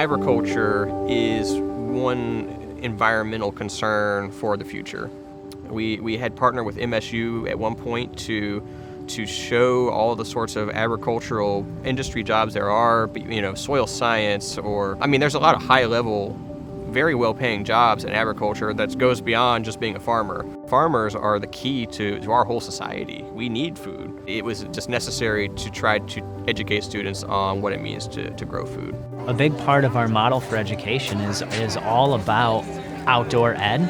agriculture is one environmental concern for the future. We had partnered with MSU at one point to show all the sorts of agricultural industry jobs there are, soil science, there's a lot of high-level, very well-paying jobs in agriculture that goes beyond just being a farmer. Farmers are the key to our whole society. We need food. It was just necessary to try to educate students on what it means to grow food. A big part of our model for education is all about outdoor ed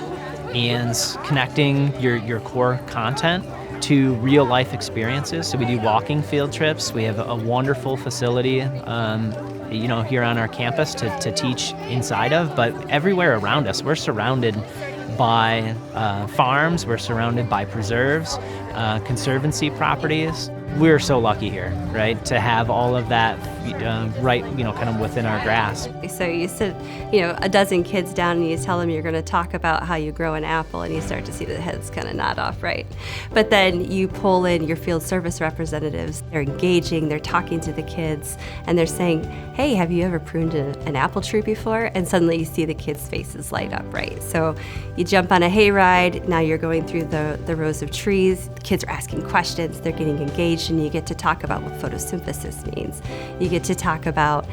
and connecting your core content to real life experiences. So we do walking field trips. We have a wonderful facility here on our campus to teach inside of, but everywhere around us, we're surrounded by farms, we're surrounded by preserves, conservancy properties. We're so lucky here, right, to have all of that kind of within our grasp. So you sit, a dozen kids down and you tell them you're going to talk about how you grow an apple, and you start to see the heads kind of nod off, right? But then you pull in your field service representatives. They're engaging, they're talking to the kids, and they're saying, hey, have you ever pruned an apple tree before? And suddenly you see the kids' faces light up, right? So you jump on a hayride, now you're going through the rows of trees, the kids are asking questions, they're getting engaged, and you get to talk about what photosynthesis means. You get to talk about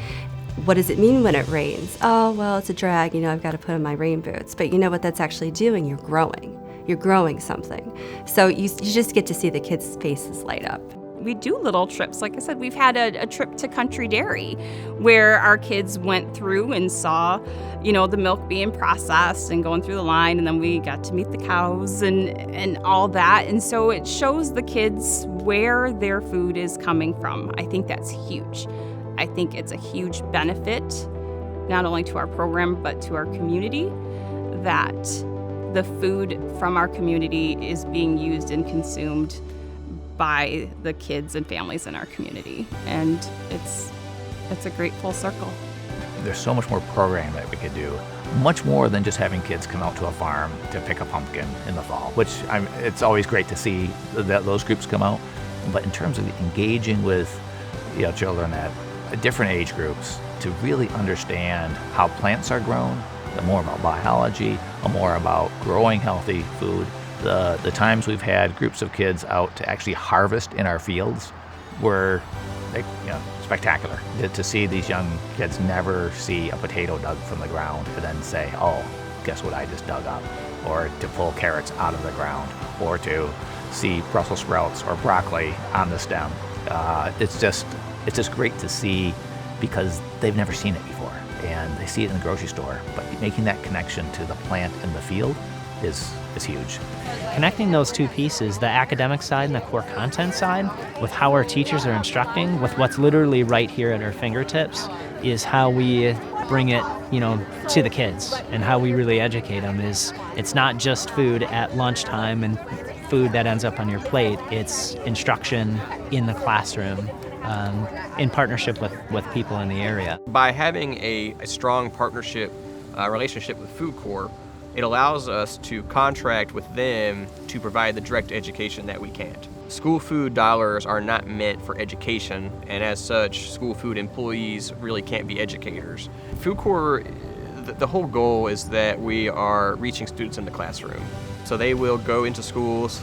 what does it mean when it rains? Oh, well, it's a drag, I've got to put on my rain boots. But you know what that's actually doing? You're growing. You're growing something. So you just get to see the kids' faces light up. We do little trips. Like I said, we've had a trip to Country Dairy where our kids went through and saw, the milk being processed and going through the line, and then we got to meet the cows and all that. And so it shows the kids where their food is coming from. I think that's huge. I think it's a huge benefit, not only to our program, but to our community, that the food from our community is being used and consumed by the kids and families in our community. And it's a great full circle. There's so much more programming that we could do, much more than just having kids come out to a farm to pick a pumpkin in the fall, which it's always great to see that those groups come out. But in terms of engaging with children at different age groups to really understand how plants are grown, more about biology, more about growing healthy food. The times we've had groups of kids out to actually harvest in our fields were spectacular. To see these young kids never see a potato dug from the ground and then say, oh, guess what I just dug up? Or to pull carrots out of the ground, or to see Brussels sprouts or broccoli on the stem. It's just great to see, because they've never seen it before, and they see it in the grocery store. But making that connection to the plant in the field is huge. Connecting those two pieces, the academic side and the core content side, with how our teachers are instructing, with what's literally right here at our fingertips, is how we bring it, to the kids, and how we really educate them. It's not just food at lunchtime and food that ends up on your plate. It's instruction in the classroom, in partnership with people in the area. By having a strong partnership relationship with Food Corps, it allows us to contract with them to provide the direct education that we can't. School food dollars are not meant for education, and as such, school food employees really can't be educators. Food Corps, the whole goal is that we are reaching students in the classroom. So they will go into schools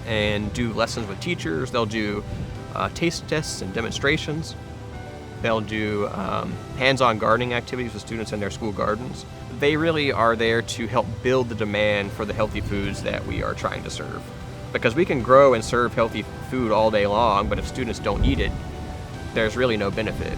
and do lessons with teachers. They'll do taste tests and demonstrations. They'll do hands-on gardening activities with students in their school gardens. They really are there to help build the demand for the healthy foods that we are trying to serve. Because we can grow and serve healthy food all day long, but if students don't eat it, there's really no benefit.